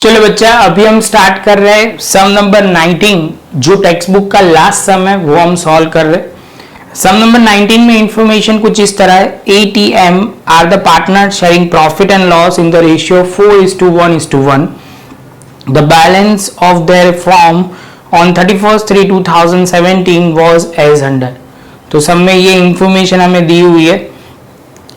चलो बच्चा, अभी हम स्टार्ट कर रहे हैं सम नंबर 19। जो टेक्स्ट बुक का लास्ट सम है वो हम सॉल्व कर रहे हैं। सम नंबर 19 में इंफॉर्मेशन कुछ इस तरह है। ATM are the partner sharing profit and loss in the ratio 4:1:1। The balance of their firm on 31/3/2017 was as under. तो सम में ये इंफॉर्मेशन हमें दी हुई है।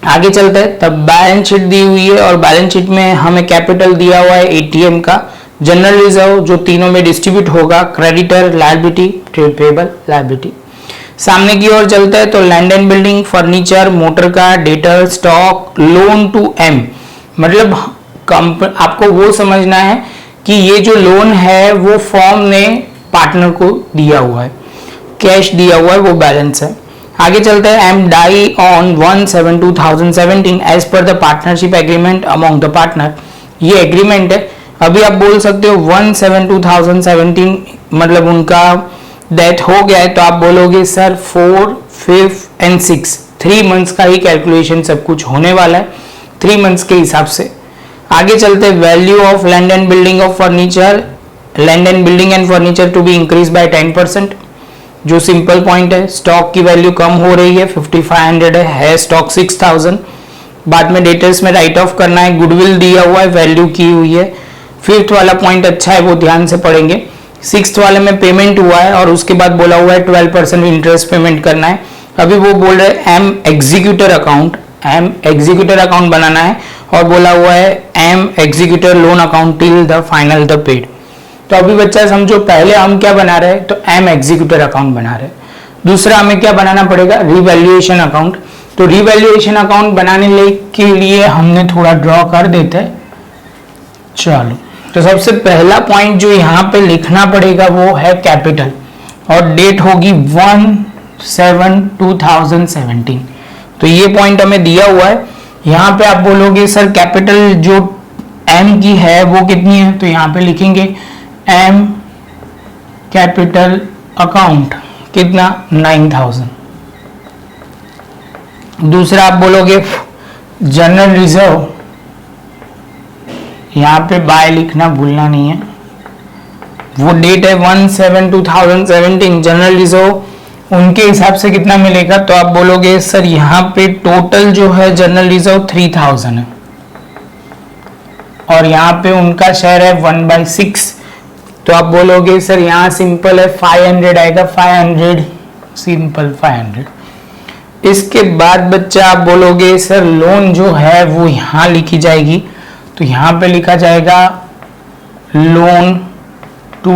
आगे चलते हैं। तब बैलेंस शीट दी हुई है और बैलेंस शीट में हमें कैपिटल दिया हुआ है ATM का, जनरल रिजर्व जो तीनों में डिस्ट्रीब्यूट होगा, creditor liability, trade payable liability. सामने की ओर चलते हैं तो land and building, furniture, motor car, debtor, stock, loan to M। मतलब आपको वो समझना है कि ये जो लोन है वो फर्म ने पार्टनर को दिया हुआ है, कैश दिया हुआ है, वो बैलेंस है। आगे चलते हैं। M die on 1/7/2017 as per the partnership agreement among the partner. ये एग्रीमेंट है। अभी आप बोल सकते हो 1/7/2017 मतलब उनका डेथ हो गया है, तो आप बोलोगे सर 4, 5 एंड 6 3 मंथ्स का ही कैलकुलेशन सब कुछ होने वाला है, 3 मंथ्स के हिसाब से। आगे चलते हैं। Value of land and building of furniture, land and building and furniture to be increase by 10%। जो सिंपल पॉइंट है। स्टॉक की वैल्यू कम हो रही है, 5500 है स्टॉक 6000। बाद में डेटर्स में राइट ऑफ करना है, गुडविल दिया हुआ है, वैल्यू की हुई है। 5th वाला पॉइंट अच्छा है, वो ध्यान से पढ़ेंगे। 6th वाले में पेमेंट हुआ है और उसके बाद बोला हुआ है 12% इंटरेस्ट पेमेंट करना है। अभी वो बोल रहे हैं M एग्जीक्यूटर अकाउंट बनाना है और बोला हुआ है M executor loan account till the final the paid. तो अभी बच्चा समझो, पहले हम क्या बना रहे हैं तो M एग्जीक्यूटर अकाउंट बना रहे हैं। दूसरा हमें क्या बनाना पड़ेगा, रिवैल्यूएशन अकाउंट। तो रिवैल्यूएशन अकाउंट बनाने के लिए हमने थोड़ा ड्रॉ कर देते हैं। चलो, तो सबसे पहला पॉइंट जो यहाँ पे लिखना पड़ेगा वो है कैपिटल और डेट होगी 1/7/2017। तो ये पॉइंट हमें दिया हुआ है। यहाँ पे आप बोलोगे सर कैपिटल जो M की है वो कितनी है, तो यहाँ पे लिखेंगे M कैपिटल अकाउंट कितना 9000। दूसरा आप बोलोगे जनरल रिजर्व, यहाँ पे बाय लिखना भूलना नहीं है, वो डेट है 1/7/2017। जनरल रिजर्व उनके हिसाब से कितना मिलेगा, तो आप बोलोगे सर यहाँ पे टोटल जो है जनरल रिजर्व 3000 है और यहाँ पे उनका शेयर है 1/6। तो आप बोलोगे सर यहाँ सिंपल है 500 आएगा, 500 सिंपल 500। इसके बाद बच्चा आप बोलोगे सर लोन जो है वो यहाँ लिखी जाएगी, तो यहाँ पे लिखा जाएगा लोन टू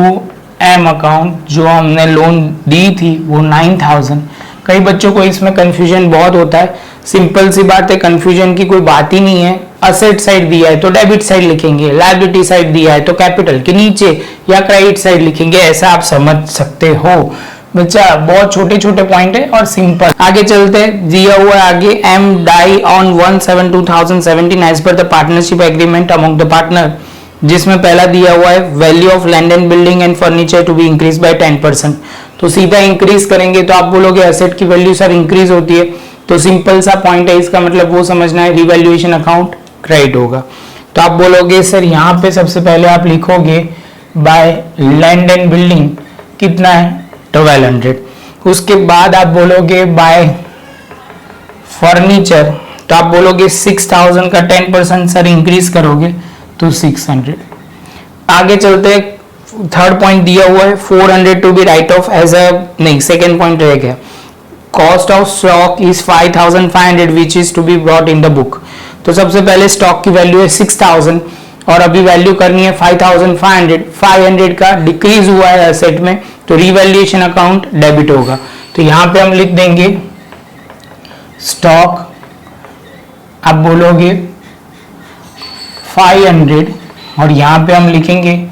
M अकाउंट। जो हमने लोन दी थी वो 9000। कई बच्चों को इसमें कंफ्यूजन बहुत होता है। सिंपल सी बात है, कंफ्यूजन की कोई बात ही नहीं है। असेट साइड दिया है तो डेबिट साइड लिखेंगे, लायबिलिटी साइड दिया है तो कैपिटल के नीचे या क्रेडिट साइड लिखेंगे, ऐसा आप समझ सकते हो बच्चा। बहुत छोटे छोटे पॉइंट है और सिंपल। आगे चलते हैं। दिया हुआ है आगे M die on 1/7/2017 as per the partnership agreement among the partner, जिसमें पहला दिया हुआ है value of land and building and furniture to be increase by 10%। तो सीधा इंक्रीज करेंगे तो आप बोलोगे एसेट की वैल्यू सर इंक्रीज होती है, तो सिंपल सा पॉइंट है, इसका मतलब वो समझना है रिवैल्यूएशन अकाउंट क्रेडिट होगा। तो आप बोलोगे सर यहाँ पे सबसे पहले आप लिखोगे बाय लैंड एंड बिल्डिंग कितना है 1200। उसके बाद आप बोलोगे बाय फर्नीचर, तो आप बोलोगे 6000 का 10% सर इंक्रीज करोगे तो 600। आगे चलते हैं। थर्ड पॉइंट दिया हुआ है 400 to be write off as a, नहीं सेकेंड पॉइंट रह गया। Cost of stock is 5500 which is to be brought in the book. तो सबसे पहले स्टॉक की वैल्यू है 6000 और अभी वैल्यू करनी है 5500। 500 का डिक्रीज हुआ है एसेट में, तो रिवैल्यूएशन अकाउंट डेबिट होगा। तो यहाँ पे हम लिख देंगे स्टॉक, आप बोलोगे 500 और यहाँ पे हम लिखेंगे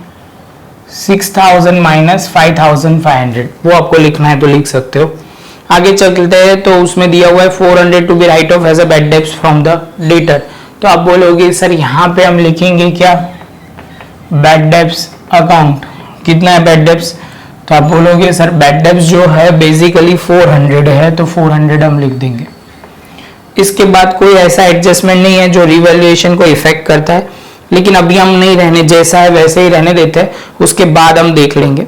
6000 माइनस 5500। वो आपको लिखना है तो लिख सकते हो। आगे चलते हैं तो उसमें दिया हुआ है 400 to be write off as a bad debts from the debtor. तो आप बोलोगे सर यहाँ पे हम लिखेंगे क्या, बैड डेब्ट्स अकाउंट कितना है बैड डेब्ट्स, तो आप बोलोगे सर बैड डेब्ट्स जो है बेसिकली 400 है, तो 400 हम लिख देंगे। इसके बाद कोई ऐसा एडजस्टमेंट नहीं है जो रिवैल्यूएशन को इफेक्ट करता है। लेकिन अभी हम नहीं रहने, जैसा है वैसे ही रहने देते हैं, उसके बाद हम देख लेंगे।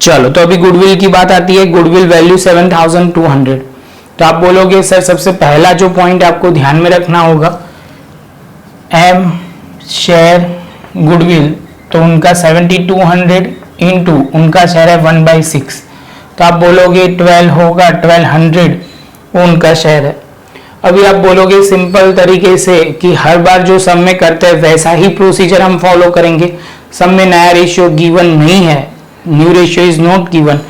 चलो, तो अभी गुडविल की बात आती है। Goodwill value 7200। तो आप बोलोगे सर सबसे पहला जो पॉइंट आपको ध्यान में रखना होगा, एम शेयर गुडविल, तो उनका 7200 इंटू उनका शेयर है 1/6, तो आप बोलोगे 12 होगा, 1200 वो उनका शेयर है। अभी आप बोलोगे सिंपल तरीके से कि हर बार जो सम में करते हैं वैसा ही प्रोसीजर हम फॉलो करेंगे। सम में नया रेशियो गिवन नहीं है, new ratio is not given,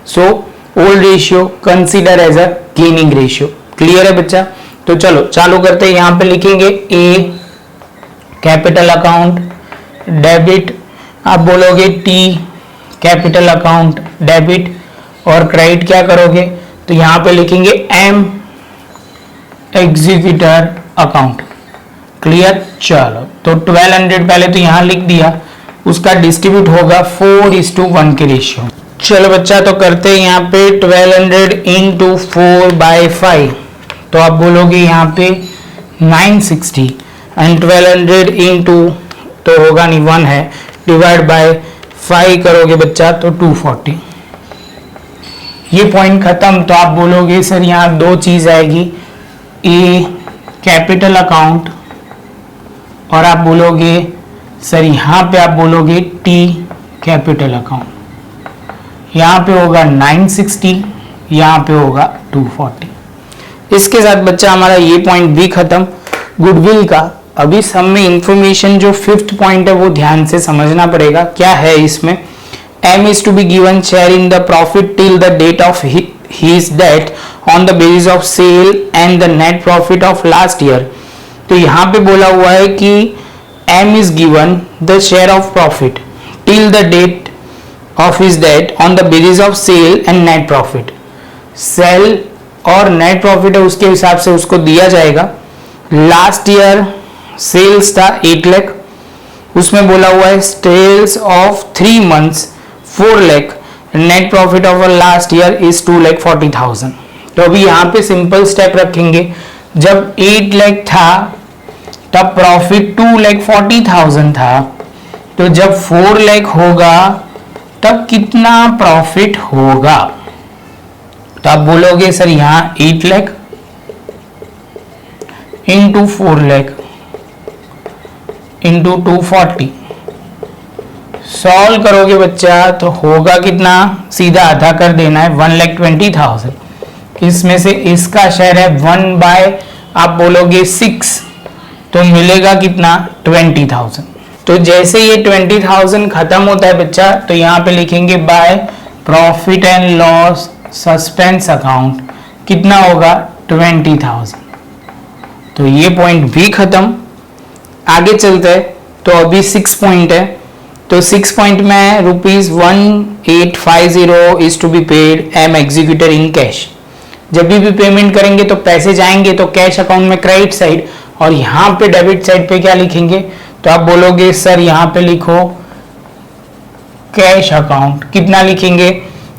so old ratio consider as a gaining ratio. Clear है बच्चा? तो चलो चालू करते हैं। यहाँ पे लिखेंगे ए कैपिटल अकाउंट डेबिट, आप बोलोगे टी कैपिटल अकाउंट डेबिट, और क्रेडिट क्या करोगे, तो यहाँ पे लिखेंगे एम एग्जीक्यूटर अकाउंट। क्लियर? चलो, तो 1200 पहले तो यहाँ लिख दिया, उसका डिस्ट्रीब्यूट होगा 4:1 के रेशियो। चलो बच्चा, तो करते हैं यहाँ पे 1200 इंटू 4/5, तो आप बोलोगे यहाँ पे 960, एंड 1200 इंटू तो होगा नहीं 1 है, डिवाइड बाय 5 करोगे बच्चा तो 240। ये पॉइंट खत्म। तो आप बोलोगे सर यहाँ दो चीज आएगी, ए कैपिटल अकाउंट, और आप बोलोगे सर यहाँ पे आप बोलोगे टी कैपिटल अकाउंट। यहाँ पे होगा 960, यहाँ पे होगा 240। इसके साथ बच्चा हमारा ये पॉइंट भी खत्म गुडविल का। अभी सब में इंफॉर्मेशन जो 5th पॉइंट है वो ध्यान से समझना पड़ेगा। क्या है इसमें, M is to be given share in the profit till the date of his death on the basis of sale and the net profit of last year। तो यहाँ पे बोला हुआ है कि M is given the share of profit till the date of his death on the basis of sale and net profit। Sale और net profit है उसके हिसाब से उसको दिया जाएगा। लास्ट ईयर सेल्स था 8 लाख, उसमें बोला हुआ है sales of 3 months 4 lakh, net profit of last year is 2,40,000। तो अभी यहाँ पे सिंपल स्टेप रखेंगे, जब 8 लाख था तब प्रॉफिट 2,40,000 था, तो जब 4 लाख होगा तब कितना प्रॉफिट होगा, तो आप बोलोगे सर यहाँ 8 lakh into 4 lakh into 240, solve करोगे बच्चा तो होगा कितना, सीधा आधा कर देना है 1,20,000। इसमें से इसका शेयर है 1 आप बोलोगे 6, तो मिलेगा कितना 20,000। तो जैसे ये 20,000 खत्म होता है बच्चा, तो यहाँ पे लिखेंगे by profit and loss suspense account, कितना होगा 20,000। तो ये पॉइंट भी खत्म। आगे चलते हैं, तो अभी 6 पॉइंट है, तो 6 पॉइंट में ₹1850 is to be paid M executor in cash. जब भी पेमेंट करेंगे तो पैसे जाएंगे तो कैश अकाउंट में क्रेडिट साइड, और यहाँ पे डेबिट साइड पे क्या लिखेंगे, तो आप बोलोगे सर यहाँ पे लिखो कैश अकाउंट, कितना लिखेंगे,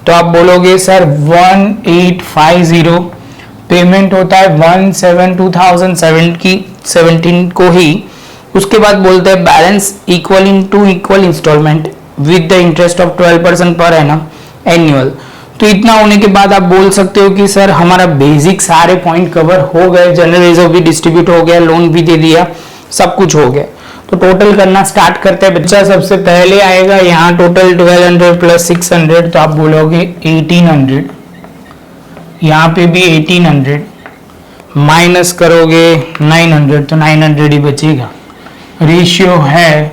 तो आप बोलोगे सर 1850, पेमेंट होता है 1/7/2017 को ही। उसके बाद बोलते हैं balance equal in two equal instalment with the interest of 12% per annum annual. तो इतना होने के बाद आप बोल सकते हो कि सर हमारा बेसिक सारे पॉइंट कवर हो गए, जनरल रिजर्व भी डिस्ट्रीब्यूट हो गया, लोन भी दे दिया, सब कुछ हो गया। तो टोटल करना स्टार्ट करते हैं बच्चा। सबसे पहले आएगा यहाँ टोटल 1200 प्लस 600, तो आप बोलोगे 1800, यहाँ पे भी 1800, माइनस करोगे 900, तो 900 ही बचेगा। रेशियो है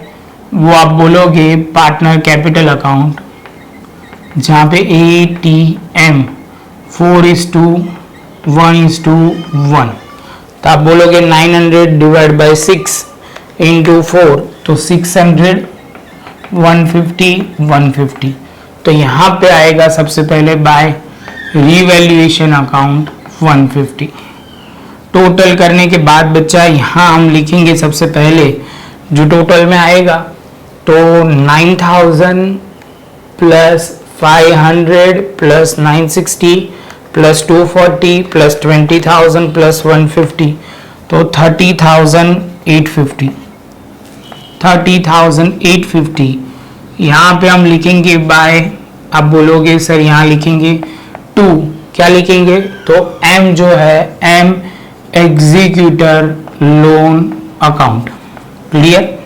वो आप बोलोगे पार्टनर कैपिटल अकाउंट, जहाँ पे ATM 4:1:1, तो आप बोलोगे 900 डिवाइड बाय 6 इंटू 4, तो 600, 150, 150। तो यहाँ पे आएगा सबसे पहले बाय रिवैल्यूएशन अकाउंट 150। टोटल करने के बाद बच्चा यहाँ हम लिखेंगे सबसे पहले जो टोटल में आएगा, तो 9,000 plus 500 plus 960 plus 240 plus 20,000 plus 150, तो 30,850। 30,850। यहाँ पे हम लिखेंगे बाय, आप बोलोगे सर यहाँ लिखेंगे टू, क्या लिखेंगे तो एम जो है M executor loan account. Clear?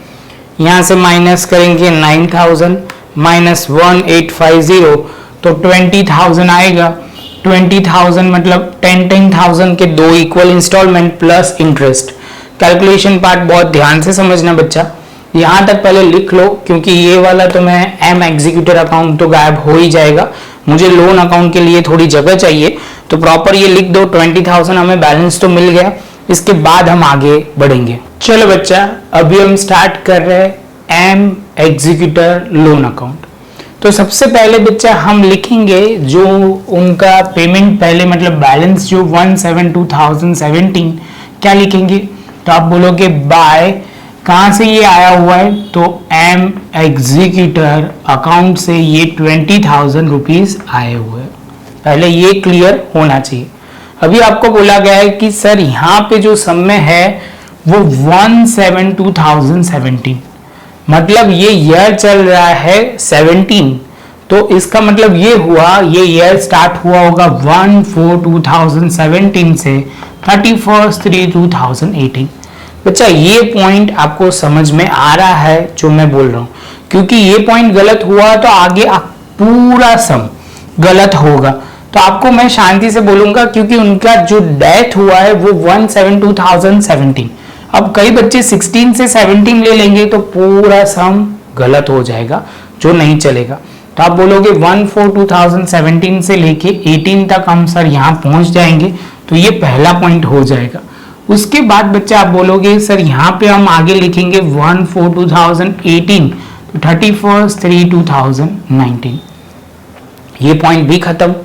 यहाँ से माइनस करेंगे 9,000 माइनस 1850 तो 20,000 आएगा। 20,000 मतलब 10,000 के दो equal instalment plus interest. Calculation part बहुत ध्यान से समझना बच्चा, यहाँ तक पहले लिख लो, क्योंकि ये वाला तो मैं एम एग्जीक्यूटर अकाउंट तो गायब हो ही जाएगा, मुझे लोन अकाउंट के लिए थोड़ी जगह चाहिए, तो प्रॉपर ये लिख दो। 20,000 हमें बैलेंस तो मिल गया, इसके बाद हम आगे बढ़ेंगे। चलो बच्चा, अभी हम स्टार्ट कर रहे हैं एम एग्जीक्यूटर लोन अकाउंट। तो सबसे पहले बच्चा हम लिखेंगे जो उनका पेमेंट पहले मतलब बैलेंस जो 1/7/2017, क्या लिखेंगे तो आप बोलोगे बाय, कहां से ये आया हुआ है तो एम एग्जीक्यूटर अकाउंट से ये 20,000 रुपीज आए हुए हैं। पहले ये क्लियर होना चाहिए। अभी आपको बोला गया है कि सर यहाँ पे जो समय है वो 1/7/2017, मतलब ये ईयर चल रहा है 17, तो इसका मतलब ये हुआ ये ईयर स्टार्ट हुआ होगा 1/4/2017 से 31/3/2018। बच्चा ये पॉइंट आपको समझ में आ रहा है जो मैं बोल रहा हूं, क्योंकि ये पॉइंट गलत हुआ तो आगे पूरा सम गलत होगा। तो आपको मैं शांति से बोलूंगा, क्योंकि उनका जो डेथ हुआ है वो 1/7/2017। अब कई बच्चे 16 से 17 ले लेंगे तो पूरा सम गलत हो जाएगा, जो नहीं चलेगा। तो आप बोलोगे 1/4/2017 से लेके 18 तक हम सर यहाँ पहुंच जाएंगे, तो ये पहला पॉइंट हो जाएगा। उसके बाद बच्चा आप बोलोगे सर यहाँ पे हम आगे लिखेंगे 1/4/2018 तो 31/3/2019, ये पॉइंट भी खत्म।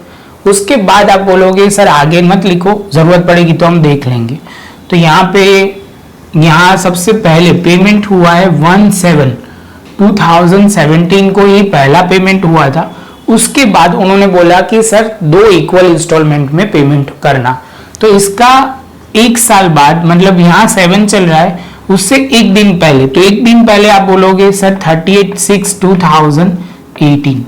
उसके बाद आप बोलोगे सर आगे मत लिखो, जरूरत पड़ेगी तो हम देख लेंगे। तो यहाँ सबसे पहले पेमेंट हुआ है 1/7/2017 को, ये पहला पेमेंट हुआ था। उसके बाद उन्होंने बोला कि सर 2 इक्वल इंस्टॉलमेंट में पेमेंट करना, तो इसका 1 साल बाद मतलब यहाँ 7 चल रहा है, उससे 1 दिन पहले, तो 1 दिन पहले आप बोलोगे सर 38/6/2018।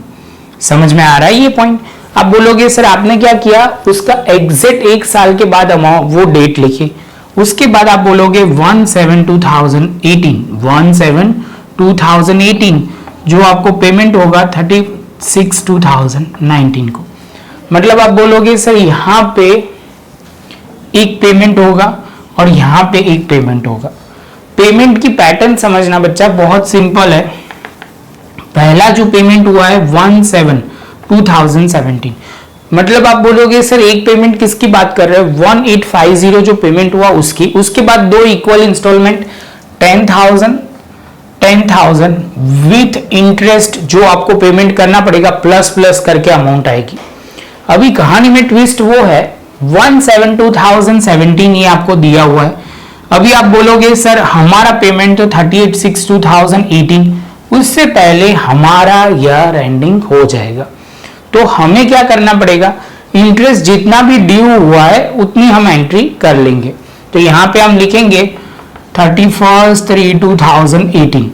समझ में आ रहा है ये पॉइंट? आप बोलोगे सर आपने क्या किया, उसका एग्जैक्ट 1 साल के बाद अमाउंट वो डेट लिखे। उसके बाद आप बोलोगे 1/7/2018 जो आपको पेमेंट होगा 36/2019 को। मतलब आप बोलोगे सर यहाँ पे एक पेमेंट होगा और यहाँ पे एक पेमेंट होगा। पेमेंट की पैटर्न समझना बच्चा बहुत सिंपल है। पहला जो पेमेंट हुआ है 1/7/2017, मतलब आप बोलोगे सर एक पेमेंट किसकी बात कर रहे हो, 1850 जो पेमेंट हुआ उसकी। उसके बाद 2 इक्वल इंस्टॉलमेंट 10,000 विथ इंटरेस्ट जो आपको पेमेंट करना पड़ेगा, प्लस प्लस करके अमाउंट आएगी। अभी कहानी में ट्विस्ट वो है 1/7/2017 ये आपको दिया हुआ है। अभी आप बोलोगे सर हमारा पेमेंट तो 38/6/2018, उससे पहले हमारा ईयर एंडिंग हो जाएगा, तो हमें क्या करना पड़ेगा, इंटरेस्ट जितना भी ड्यू हुआ है उतनी हम एंट्री कर लेंगे। तो यहाँ पे हम लिखेंगे 31/3/2018,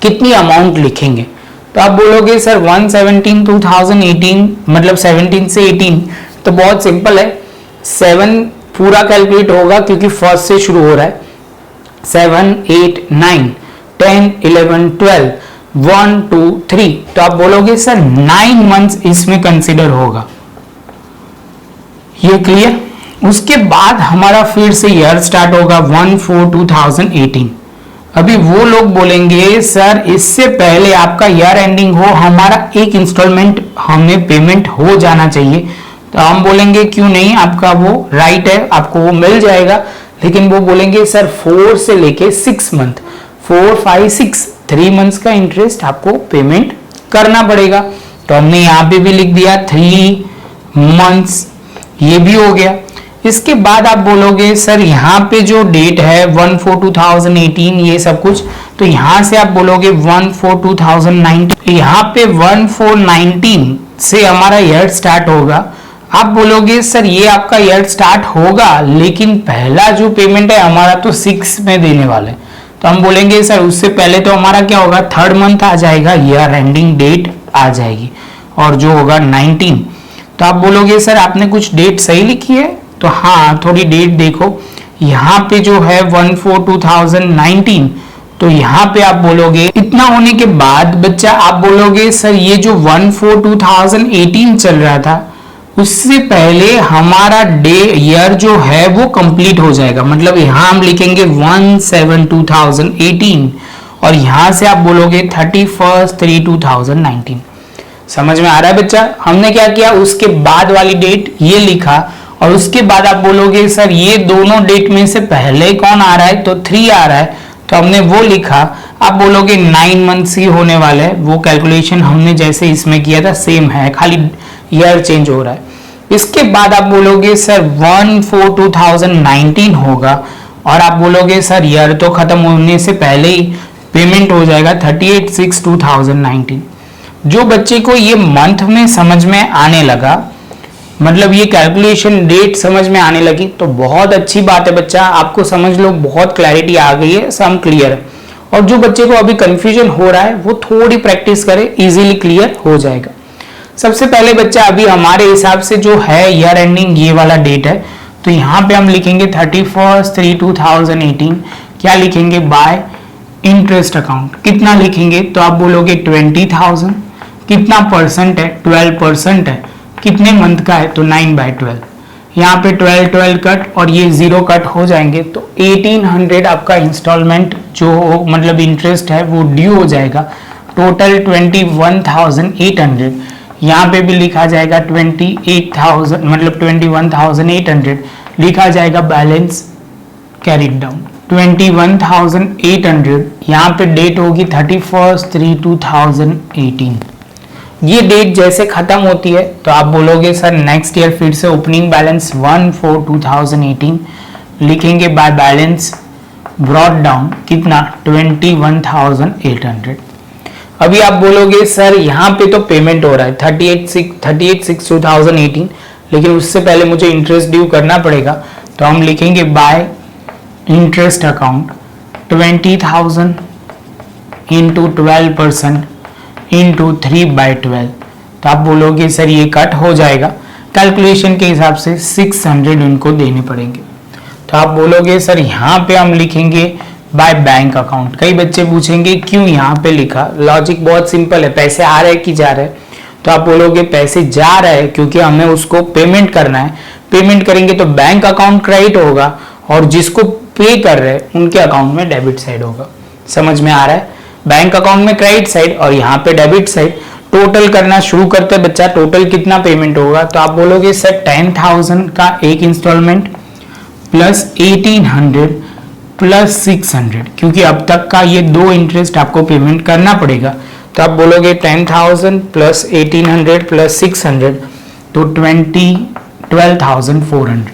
कितनी अमाउंट लिखेंगे तो आप बोलोगे सर 1/17/2018 मतलब 17 से 18, तो बहुत सिंपल है, 7 पूरा कैलकुलेट होगा क्योंकि फर्स्ट से शुरू हो रहा है, 7 8 9 10 11 12 1 2 3, तो आप बोलोगे सर 9 मंथ्स इसमें कंसिडर होगा। ये क्लियर? उसके बाद हमारा फिर से ईयर स्टार्ट होगा 1/4/2018। अभी वो लोग बोलेंगे सर इससे पहले आपका ईयर एंडिंग हो, हमारा एक इंस्टॉलमेंट हमें पेमेंट हो जाना चाहिए। तो हम बोलेंगे क्यों नहीं, आपका वो राइट है, आपको वो मिल जाएगा, लेकिन वो बोलेंगे सर 4 से लेके 6 मंथ, 4 5 6 3 मंथ्स का इंटरेस्ट आपको पेमेंट करना पड़ेगा। तो हमने यहाँ पे भी लिख दिया 3 मंथ्स, ये भी हो गया। इसके बाद आप बोलोगे सर यहाँ पे जो डेट है 1/4/2018 ये सब कुछ, तो यहाँ से आप बोलोगे 1/4/2019, यहाँ पे 1/4/19 से हमारा ईयर स्टार्ट होगा। आप बोलोगे सर ये आपका ईयर स्टार्ट होगा, लेकिन पहला जो पेमेंट है हमारा तो 6 में देने वाले, तो हम बोलेंगे सर उससे पहले तो हमारा क्या होगा, थर्ड मंथ आ जाएगा, ईयर एंडिंग डेट आ जाएगी, और जो होगा 19। तो आप बोलोगे सर आपने कुछ डेट सही लिखी है, तो हाँ थोड़ी डेट देखो, यहाँ पे जो है 1/4/2019, तो यहाँ पे आप बोलोगे, इतना होने के बाद बच्चा आप बोलोगे सर ये जो 1/4/2018 चल रहा था उससे पहले हमारा डे ईयर जो है वो कंप्लीट हो जाएगा, मतलब यहाँ हम लिखेंगे 1/7/2018 और यहाँ से आप बोलोगे 31/3/2019। समझ में आ रहा है बच्चा? हमने क्या किया, उसके बाद वाली डेट ये लिखा, और उसके बाद आप बोलोगे सर ये दोनों डेट में से पहले कौन आ रहा है, तो 3 आ रहा है, तो हमने वो लिखा। आप बोलोगे 9 मंथ्स ही होने वाले हैं, वो कैलकुलेशन हमने जैसे इसमें किया था सेम है, खाली ईयर चेंज हो रहा है। इसके बाद आप बोलोगे सर 1/4/2019 होगा, और आप बोलोगे सर ईयर तो खत्म होने से पहले ही पेमेंट हो जाएगा 38/6/2019। जो बच्चे को ये मंथ में समझ में आने लगा, मतलब ये कैलकुलेशन डेट समझ में आने लगी, तो बहुत अच्छी बात है बच्चा, आपको समझ लो बहुत क्लैरिटी आ गई है, सम क्लियर है। और जो बच्चे को अभी कंफ्यूजन हो रहा है वो थोड़ी प्रैक्टिस करे, इजीली क्लियर हो जाएगा। सबसे पहले बच्चा अभी हमारे हिसाब से जो है ईयर एंडिंग ये वाला डेट है, तो यहाँ पे हम लिखेंगे 31/3/2018। क्या लिखेंगे, बाय इंटरेस्ट अकाउंट। कितना लिखेंगे, तो आप बोलोगे 20,000। कितना परसेंट है, 12% है। कितने मंथ का है, तो 9/12। यहाँ पे 12 कट और ये 0 कट हो जाएंगे, तो 1800 आपका इंस्टॉलमेंट जो मतलब इंटरेस्ट है वो ड्यू हो जाएगा। टोटल 21,800। यहाँ पे भी लिखा जाएगा 28,000, मतलब 21,800 लिखा जाएगा, बैलेंस कैरिड डाउन 21,800। यहाँ पे डेट होगी 31/3/2018। ये डेट जैसे खत्म होती है तो आप बोलोगे सर नेक्स्ट ईयर फिर से ओपनिंग बैलेंस 1/4/2018 लिखेंगे, बाय बैलेंस ब्रॉट डाउन कितना 21,800। अभी आप बोलोगे सर यहाँ पे तो पेमेंट हो रहा है 38/6/2018, लेकिन उससे पहले मुझे इंटरेस्ट ड्यू करना पड़ेगा, तो हम लिखेंगे bye interest account 20,000 into 12% into 3/12। तो आप बोलोगे सर ये कट हो जाएगा, कैलकुलेशन के हिसाब से 600 उनको देने पड़ेंगे। तो आप बोलोगे सर यहाँ पे हम लिखेंगे बाय बैंक अकाउंट। कई बच्चे पूछेंगे क्यों यहाँ पे लिखा, लॉजिक बहुत सिंपल है, पैसे आ रहे हैं कि जा रहे हैं। तो आप बोलोगे पैसे जा रहे हैं क्योंकि हमें उसको पेमेंट करना है, पेमेंट करेंगे तो बैंक अकाउंट क्रेडिट होगा और जिसको पे कर रहे हैं उनके अकाउंट में डेबिट साइड होगा। समझ में आ रहा है, बैंक अकाउंट में क्रेडिट साइड और यहाँ पे डेबिट साइड। टोटल करना शुरू करते बच्चा, टोटल कितना पेमेंट होगा, तो आप बोलोगे सर 10,000 का एक इंस्टॉलमेंट प्लस 1800 प्लस 600, क्योंकि अब तक का ये 2 इंटरेस्ट आपको पेमेंट करना पड़ेगा। तो आप बोलोगे 10,000 प्लस 1800 प्लस 600 तो 12,400।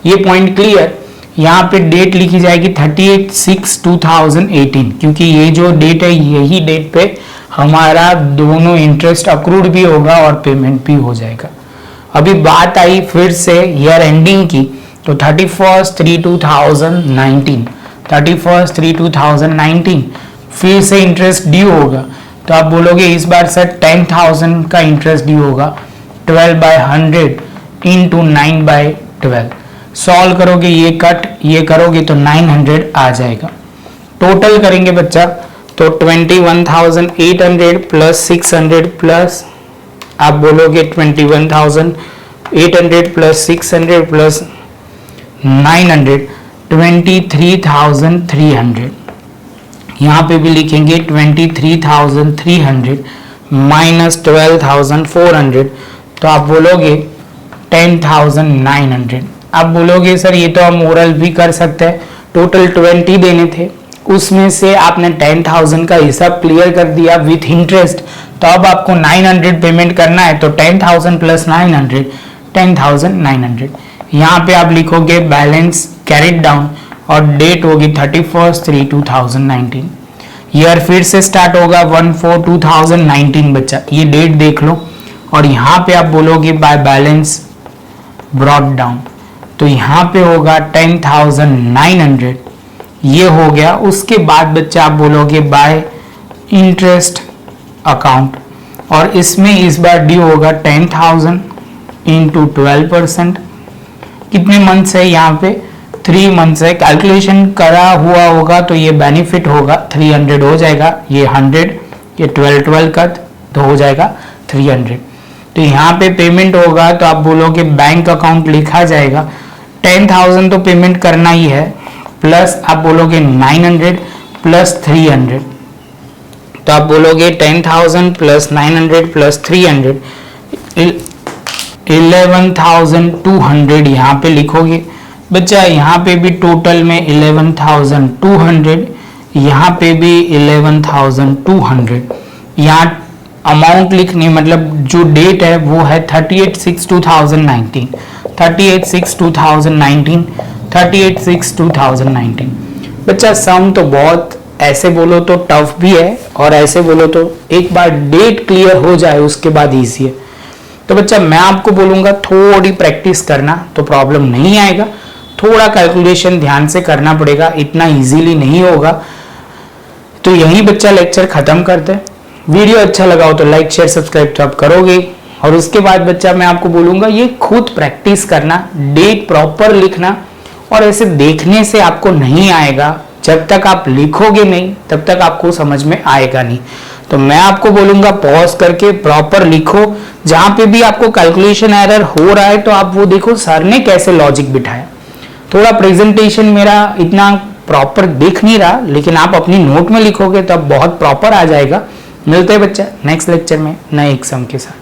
ये पॉइंट क्लियर। यहाँ पे डेट लिखी जाएगी 38/6/2018, क्योंकि ये जो डेट है यही डेट पे हमारा दोनों इंटरेस्ट अक्रूड भी होगा और पेमेंट भी हो जाएगा। अभी बात आई फिर से ईयर एंडिंग की, तो 31/3/2019 31/3/2019 फिर से इंटरेस्ट ड्यू होगा। तो आप बोलोगे इस बार सर 10,000 का इंटरेस्ट ड्यू होगा, 12/100 इंटू 9/12। सॉल्व करोगे ये कट ये करोगे तो 900 आ जाएगा। टोटल करेंगे बच्चा तो 21,800 प्लस 600 प्लस आप बोलोगे 21,800 प्लस 600 प्लस 900 23,300। यहाँ पे भी लिखेंगे 23,300 माइनस 12,400, तो आप बोलोगे 10,900। आप बोलोगे सर ये तो हम ओरल भी कर सकते हैं, टोटल 20 देने थे, उसमें से आपने 10,000 का हिसाब क्लियर कर दिया विथ इंटरेस्ट, तो अब आपको 900 पेमेंट करना है, तो 10,000 प्लस 900 10,900। यहाँ पे आप लिखोगे बैलेंस कैरिड डाउन और डेट होगी 31/3/2019। ईयर फिर से स्टार्ट होगा 1/4/2019 बच्चा, ये डेट देख लो। और यहाँ पे आप बोलोगे बाय बैलेंस ब्रॉट डाउन, तो यहाँ पे होगा 10,900 ये हो गया। उसके बाद बच्चा आप बोलोगे बाय इंटरेस्ट अकाउंट, और इसमें इस बार ड्यू होगा 10,000 इंटू 12%। कितने मंथ्स है यहाँ पे? 3 मंथ्स है। कैलकुलेशन करा हुआ होगा तो ये बेनिफिट होगा 300 हो जाएगा, ये 100, ये 12 का तो हो जाएगा 300। तो यहाँ पे पेमेंट होगा तो आप बोलोगे बैंक अकाउंट लिखा जाएगा, 10,000 तो पेमेंट करना ही है, प्लस आप बोलोगे 900 प्लस 300। तो आप बोलोगे 10,000 प्लस 900 प्लस 300, 11,200 यहाँ पे लिखोगे। बच्चा यहाँ पे भी टोटल में 11,200, यहाँ पे भी 11,200। यहाँ अमाउंट लिखनी, मतलब जो डेट है वो है 38/6/2019, 38/6/2019, 38/6/2019। बच्चा सम तो बहुत ऐसे बोलो तो टफ भी है, और ऐसे बोलो तो एक बार डेट क्लियर हो जाए उसके बाद इजी है। तो बच्चा मैं आपको बोलूंगा थोड़ी प्रैक्टिस करना तो प्रॉब्लम नहीं आएगा, थोड़ा कैलकुलेशन ध्यान से करना पड़ेगा, इतना इजीली नहीं होगा। तो यही बच्चा लेक्चर खत्म करते हैं। वीडियो अच्छा लगा हो तो लाइक शेयर सब्सक्राइब तो आप करोगे, और उसके बाद बच्चा मैं आपको बोलूंगा ये खुद प्रैक्टिस करना, डेट प्रॉपर लिखना, और ऐसे देखने से आपको नहीं आएगा। जब तक आप लिखोगे नहीं तब तक आपको समझ में आएगा नहीं। तो मैं आपको बोलूंगा पॉज करके प्रॉपर लिखो, जहां पे भी आपको कैलकुलेशन एरर हो रहा है तो आप वो देखो सर ने कैसे लॉजिक बिठाया। थोड़ा प्रेजेंटेशन मेरा इतना प्रॉपर दिख नहीं रहा, लेकिन आप अपनी नोट में लिखोगे तो अब बहुत प्रॉपर आ जाएगा। मिलते हैं बच्चा नेक्स्ट लेक्चर में नए एग्जाम के साथ।